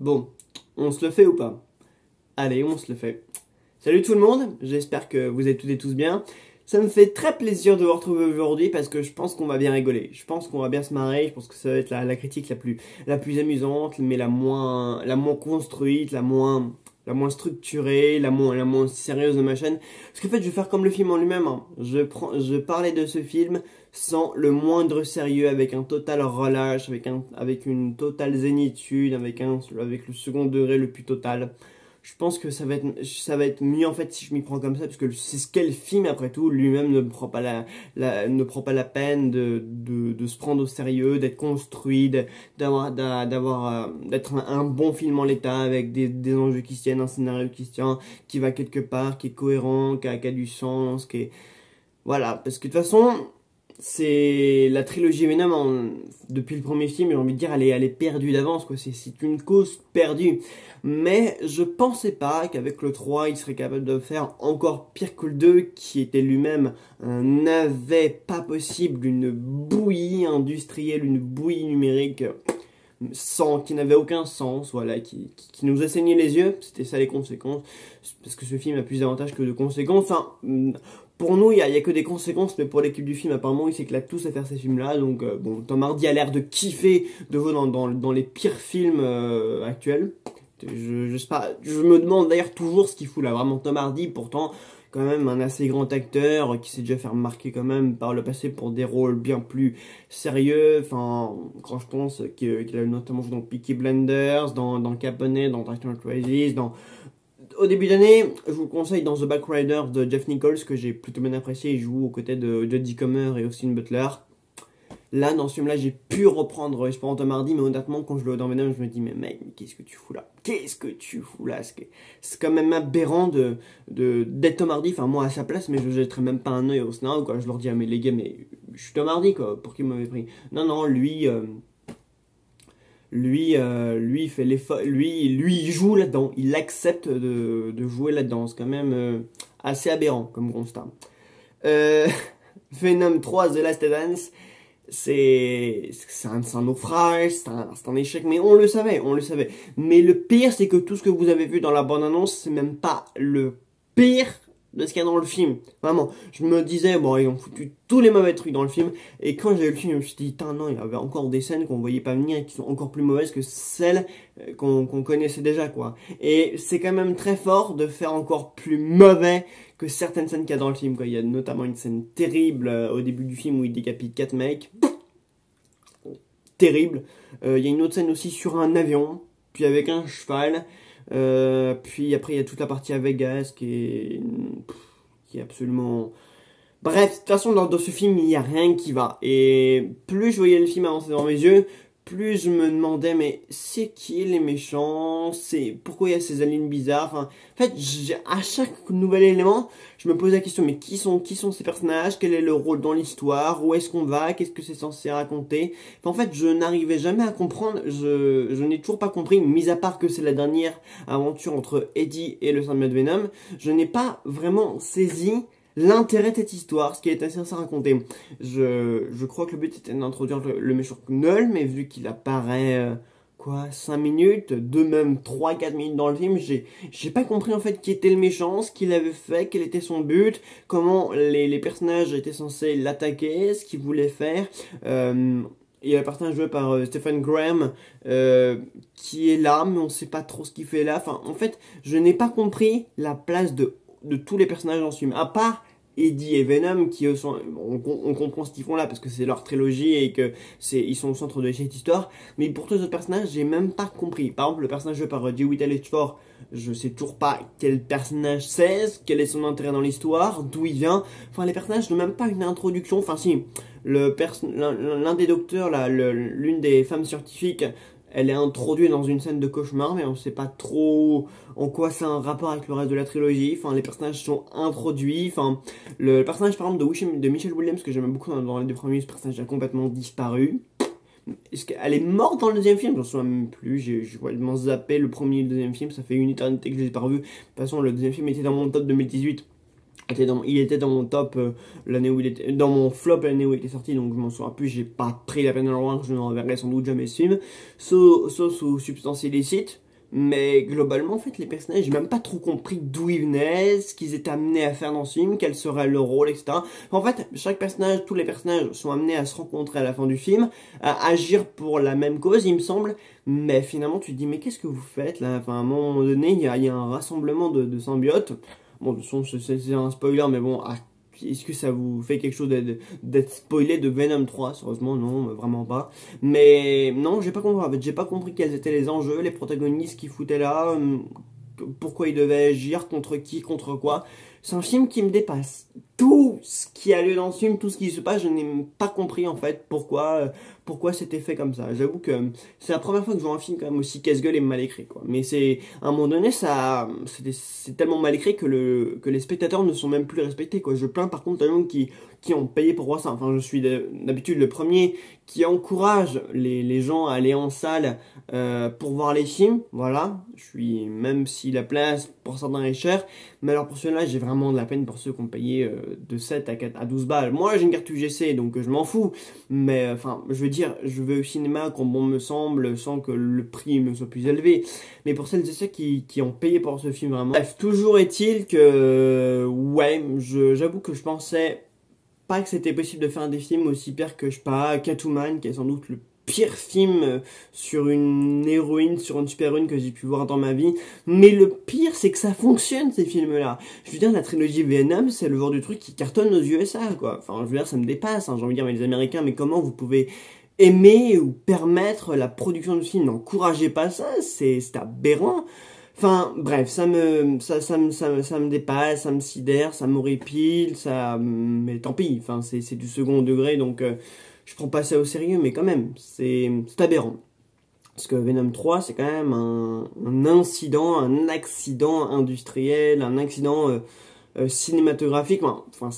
Bon, on se le fait ou pas? Allez, on se le fait. Salut tout le monde, j'espère que vous êtes toutes et tous bien. Ça me fait très plaisir de vous retrouver aujourd'hui parce que je pense qu'on va bien rigoler. Je pense qu'on va bien se marrer, je pense que ça va être la critique la plus amusante, mais la moins construite, la moins structurée, la moins sérieuse de ma chaîne. Parce qu'en fait, je vais faire comme le film en lui-même, hein. Je parlais de ce film sans le moindre sérieux, avec un total relâche, avec une totale zénitude, avec le second degré le plus total. Je pense que ça va être mieux en fait si je m'y prends comme ça, parce que c'est ce qu'est le film après tout. Lui-même ne prend pas ne prend pas la peine de se prendre au sérieux, d'être construit, d'être un bon film en l'état, avec des enjeux qui se tiennent, un scénario qui se tient, qui va quelque part, qui est cohérent, qui a du sens, qui est... Voilà, parce que de toute façon, c'est la trilogie Venom, depuis le premier film, j'ai envie de dire, elle est perdue d'avance, quoi. C'est une cause perdue. Mais je pensais pas qu'avec le 3, il serait capable de faire encore pire que le 2, qui était lui-même un navet pas possible, une bouillie industrielle, une bouillie numérique qui n'avait aucun sens, voilà, qui nous a saigné les yeux. C'était ça les conséquences, parce que ce film a plus d'avantages que de conséquences. Enfin, pour nous, il y a que des conséquences, mais pour l'équipe du film, apparemment, ils s'éclatent tous à faire ces films-là. Donc, bon, Tom Hardy a l'air de kiffer de jouer dans les pires films actuels. Je sais pas, je me demande d'ailleurs toujours ce qu'il fout là. Vraiment, Tom Hardy, pourtant, quand même un assez grand acteur qui s'est déjà fait remarquer quand même par le passé pour des rôles bien plus sérieux. Enfin, quand je pense qu'il a notamment joué dans Peaky Blinders, dans Capone, dans Dark Knight Rises, au début d'année, je vous conseille dans The Backrider de Jeff Nichols, que j'ai plutôt bien apprécié. Il joue aux côtés de Jodie Comer et Austin Butler. Là, dans ce film-là, j'ai pu reprendre Espoir Tom Hardy, mais honnêtement, quand je le vois dans Venom, je me dis, mais mec, qu'est-ce que tu fous là? Qu'est-ce que tu fous là? C'est quand même aberrant d'être Tom Hardy. Enfin, moi, à sa place, mais je jetterais même pas un œil au cinéma, quoi. Je leur dis, ah, mais les gars, mais je suis Tom Hardy, quoi. Pour qui m'avait pris? Non, lui, il fait l'effort, lui, il joue là-dedans, il accepte de jouer là-dedans. C'est quand même assez aberrant comme constat. Venom 3, The Last Dance, c'est un naufrage, c'est un échec, mais on le savait. Mais le pire, c'est que tout ce que vous avez vu dans la bande-annonce, c'est même pas le pire de ce qu'il y a dans le film. Vraiment, je me disais, bon, ils ont foutu tous les mauvais trucs dans le film, et quand j'ai vu le film, je me suis dit, non, il y avait encore des scènes qu'on voyait pas venir et qui sont encore plus mauvaises que celles qu'on connaissait déjà, quoi. Et c'est quand même très fort de faire encore plus mauvais que certaines scènes qu'il y a dans le film, quoi. Il y a notamment une scène terrible au début du film où il décapite 4 mecs. Terrible. Il y a une autre scène aussi sur un avion, puis avec un cheval. Puis après il y a toute la partie à Vegas qui est absolument... Bref, de toute façon dans ce film il n'y a rien qui va. Et plus je voyais le film avancer dans mes yeux, plus je me demandais, mais c'est qui les méchants? Pourquoi il y a ces aliens bizarres? Enfin, en fait, à chaque nouvel élément, je me pose la question, mais qui sont ces personnages? Quel est le rôle dans l'histoire? Où est-ce qu'on va? Qu'est-ce que c'est censé raconter? Enfin, en fait, je n'arrivais jamais à comprendre. Je n'ai toujours pas compris, mis à part que c'est la dernière aventure entre Eddie et le Sandman Venom, je n'ai pas vraiment saisi l'intérêt de cette histoire, ce qui est assez à raconter. Je crois que le but était d'introduire le méchant Knull, mais vu qu'il apparaît, 5 minutes, même 3-4 minutes dans le film, j'ai pas compris en fait qui était le méchant, ce qu'il avait fait, quel était son but, comment les personnages étaient censés l'attaquer, ce qu'ils voulaient faire. Il y a un personnage joué par Stephen Graham qui est là, mais on sait pas trop ce qu'il fait là. Enfin, en fait, je n'ai pas compris la place de tous les personnages dans ce film, à part Eddie et Venom, qui sont, on comprend ce qu'ils font là parce que c'est leur trilogie et que ils sont au centre de cette histoire. Mais pour tous les autres personnages, j'ai même pas compris. Par exemple, le personnage joué par Jay Whittle-Ford, je sais toujours pas quel personnage c'est, quel est son intérêt dans l'histoire, d'où il vient. Enfin, les personnages n'ont même pas une introduction. Enfin, si, l'un des docteurs, l'une des femmes scientifiques, elle est introduite dans une scène de cauchemar, mais on sait pas trop en quoi c'est un rapport avec le reste de la trilogie. Enfin, les personnages sont introduits. Enfin, le personnage, par exemple, de Michelle Williams, que j'aime beaucoup dans les deux premiers, ce personnage a complètement disparu. Est-ce qu'elle est morte dans le deuxième film? J'en souviens même plus. J'ai complètement zappé le premier et le deuxième film. Ça fait une éternité que je les ai pas revus. De toute façon, le deuxième film était dans mon top 2018. Il était dans mon top l'année où il était, dans mon flop l'année où il était sorti, donc je m'en souviens plus, j'ai pas pris la peine de le revoir, je ne reverrai sans doute jamais ce film, sauf sous substance illicite, Mais globalement, en fait, les personnages, j'ai même pas trop compris d'où ils venaient, ce qu'ils étaient amenés à faire dans ce film, quel serait leur rôle, etc. En fait, chaque personnage, tous les personnages sont amenés à se rencontrer à la fin du film, à agir pour la même cause, il me semble. Mais finalement, tu te dis, mais qu'est-ce que vous faites là? Enfin, à un moment donné, il y a un rassemblement de symbiotes. Bon, de toute façon, c'est un spoiler, mais bon, est-ce que ça vous fait quelque chose d'être spoilé de Venom 3? Sérieusement, non, vraiment pas. Mais non, j'ai pas compris. En fait, j'ai pas compris quels étaient les enjeux, les protagonistes qui foutaient là, pourquoi ils devaient agir, contre qui, contre quoi. C'est un film qui me dépasse. Tout ce qui a lieu dans ce film, tout ce qui se passe, je n'ai pas compris en fait pourquoi c'était fait comme ça. J'avoue que c'est la première fois que je vois un film quand même aussi casse-gueule et mal écrit, quoi. Mais c'est à un moment donné, c'est tellement mal écrit que les spectateurs ne sont même plus respectés, quoi. Je plains par contre les gens qui ont payé pour voir ça. Enfin, je suis d'habitude le premier qui encourage les gens à aller en salle pour voir les films. Voilà, je suis, même si la place pour certains est chère, mais alors pour ceux-là, j'ai vraiment de la peine pour ceux qui ont payé de 7 à 12 balles. Moi, j'ai une carte UGC, donc je m'en fous. Mais enfin, je veux dire, je vais au cinéma quand bon me semble, sans que le prix me soit plus élevé. Mais pour celles et ceux qui ont payé pour ce film, vraiment. Bref, toujours est-il que, ouais, j'avoue que je pensais pas que c'était possible de faire des films aussi pires que, je sais pas, Catwoman, qui est sans doute le pire film sur une héroïne, sur une super-héroïne que j'ai pu voir dans ma vie. Mais le pire, c'est que ça fonctionne, ces films-là. Je veux dire, la trilogie Venom, c'est le genre du truc qui cartonne aux USA, quoi. Enfin, je veux dire, ça me dépasse, hein, j'ai envie de dire, mais les Américains, mais comment vous pouvez aimer ou permettre la production de film? N'encouragez pas ça, c'est aberrant. Enfin, bref, ça me dépasse, ça me sidère, ça m'horripile, mais tant pis, enfin, c'est du second degré, donc je prends pas ça au sérieux, mais quand même, c'est aberrant. Parce que Venom 3, c'est quand même un incident, un accident industriel, un accident cinématographique, enfin,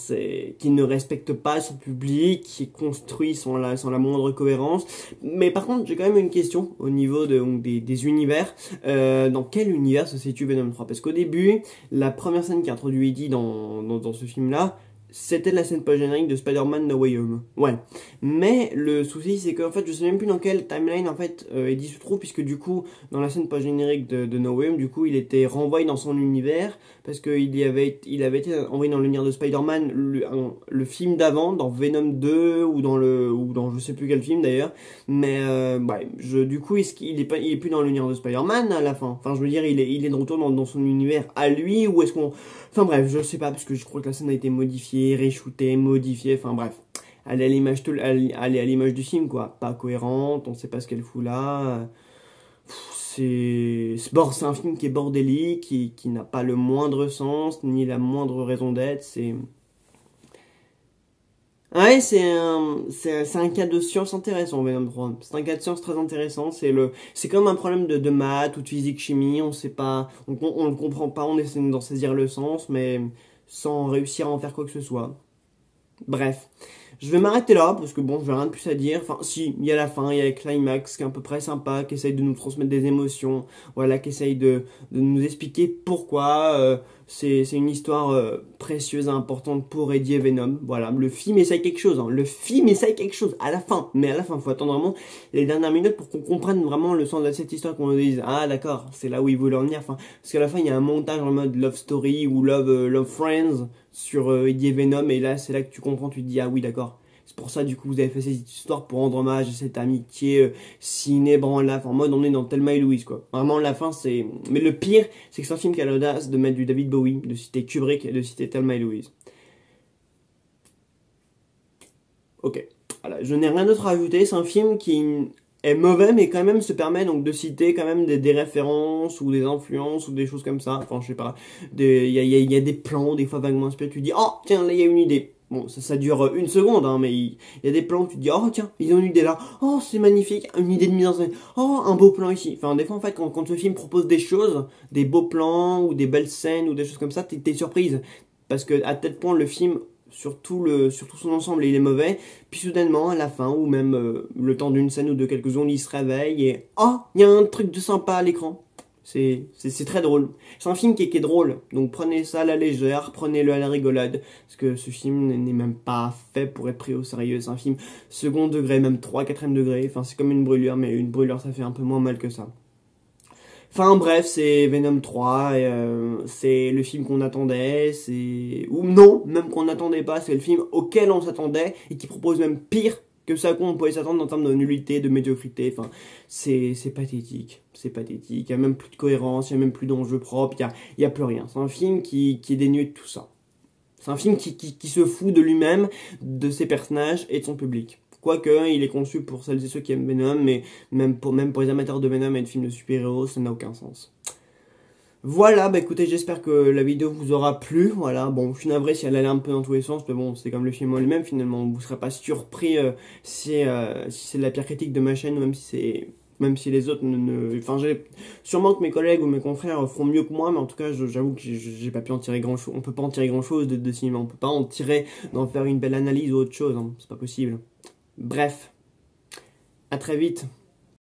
qui ne respecte pas son public, qui est construit sans la moindre cohérence. Mais par contre, j'ai quand même une question au niveau donc, des univers. Dans quel univers se situe Venom 3? Parce qu'au début, la première scène qui introduit Eddie dans ce film-là, c'était la scène post-générique de Spider-Man No Way Home. Ouais. Mais le souci, c'est qu'en fait, je sais même plus dans quelle timeline, en fait, Eddie se trouve, puisque du coup, dans la scène post-générique de No Way Home, du coup, il était renvoyé dans son univers, parce qu'il avait été envoyé dans l'univers de Spider-Man, le film d'avant, dans Venom 2, ou dans je sais plus quel film d'ailleurs. Mais, ouais, du coup, il est plus dans l'univers de Spider-Man à la fin. Enfin, je veux dire, il est de retour dans son univers à lui, ou est-ce qu'on... Enfin bref, je sais pas, parce que je crois que la scène a été modifiée, reshootée, modifiée, enfin bref. Elle est à l'image du film, quoi. Pas cohérente, on sait pas ce qu'elle fout là. C'est un film qui est bordélique, qui n'a pas le moindre sens, ni la moindre raison d'être, Ouais, c'est un cas de science intéressant, Venom 3. C'est un cas de science très intéressant. C'est comme un problème de maths ou de physique chimie. On sait pas, on le comprend pas. On essaie d'en saisir le sens, mais sans réussir à en faire quoi que ce soit. Bref, je vais m'arrêter là parce que bon, j'ai rien de plus à dire. Enfin, si, il y a la fin, il y a le climax qui est à peu près sympa, qui essaye de nous transmettre des émotions, voilà, qui essaye de nous expliquer pourquoi c'est une histoire précieuse et importante pour Eddie et Venom. Voilà, le film essaye quelque chose, hein. Le film essaye quelque chose à la fin, mais à la fin, il faut attendre vraiment les dernières minutes pour qu'on comprenne vraiment le sens de cette histoire, qu'on nous dise ah d'accord, c'est là où il voulait en venir. Enfin, parce qu'à la fin, il y a un montage en mode Love Story ou Love Friends sur Eddie et Venom, et là c'est là que tu comprends, tu te dis ah oui d'accord, c'est pour ça du coup vous avez fait cette histoire pour rendre hommage à cette amitié si inébranlable, en mode on est dans Thelma et Louise quoi. Vraiment la fin c'est... Mais le pire c'est que c'est un film qui a l'audace de mettre du David Bowie, de citer Kubrick et de citer Thelma et Louise. Ok, voilà, je n'ai rien d'autre à ajouter, c'est un film qui est mauvais mais quand même se permet donc de citer quand même des références ou des influences ou des choses comme ça. Enfin je sais pas, il y a des plans des fois vaguement inspirés, tu dis oh tiens là il y a une idée. Bon ça dure une seconde hein, mais il y a des plans où tu te dis oh tiens ils ont une idée là, oh c'est magnifique, une idée de mise en scène, oh un beau plan ici. Enfin des fois en fait quand ce film propose des choses, des beaux plans ou des belles scènes ou des choses comme ça, t'es surprise parce que à tel point le film sur tout son ensemble il est mauvais, puis soudainement à la fin ou même le temps d'une scène ou de quelques secondes il se réveille et oh il y a un truc de sympa à l'écran. C'est très drôle. C'est un film qui est drôle, donc prenez ça à la légère, prenez-le à la rigolade, parce que ce film n'est même pas fait pour être pris au sérieux. C'est un film second degré, même 3 4e degré, enfin c'est comme une brûlure, mais une brûlure ça fait un peu moins mal que ça. Enfin bref, c'est Venom 3, et, c'est le film qu'on attendait, ou non, même qu'on n'attendait pas, c'est le film auquel on s'attendait, et qui propose même pire que ça qu'on pouvait s'attendre en termes de nullité, de médiocrité, enfin, c'est pathétique, il y a même plus de cohérence, il y a même plus d'enjeux propres, il y a plus rien, c'est un film qui est dénué de tout ça. C'est un film qui se fout de lui-même, de ses personnages et de son public. Quoique, il est conçu pour celles et ceux qui aiment Venom, mais même pour les amateurs de Venom et de films de super-héros, ça n'a aucun sens. Voilà, bah écoutez, j'espère que la vidéo vous aura plu. Voilà, bon, je suis navré si elle allait un peu dans tous les sens, mais bon, c'est comme le film en lui-même, finalement. Vous ne serez pas surpris si c'est de la pire critique de ma chaîne, même si les autres Enfin, sûrement que mes collègues ou mes confrères feront mieux que moi, mais en tout cas, j'avoue que j'ai pas pu en tirer grand-chose. On peut pas en tirer grand-chose de cinéma. On peut pas en tirer, d'en faire une belle analyse ou autre chose. Hein. C'est pas possible. Bref, à très vite.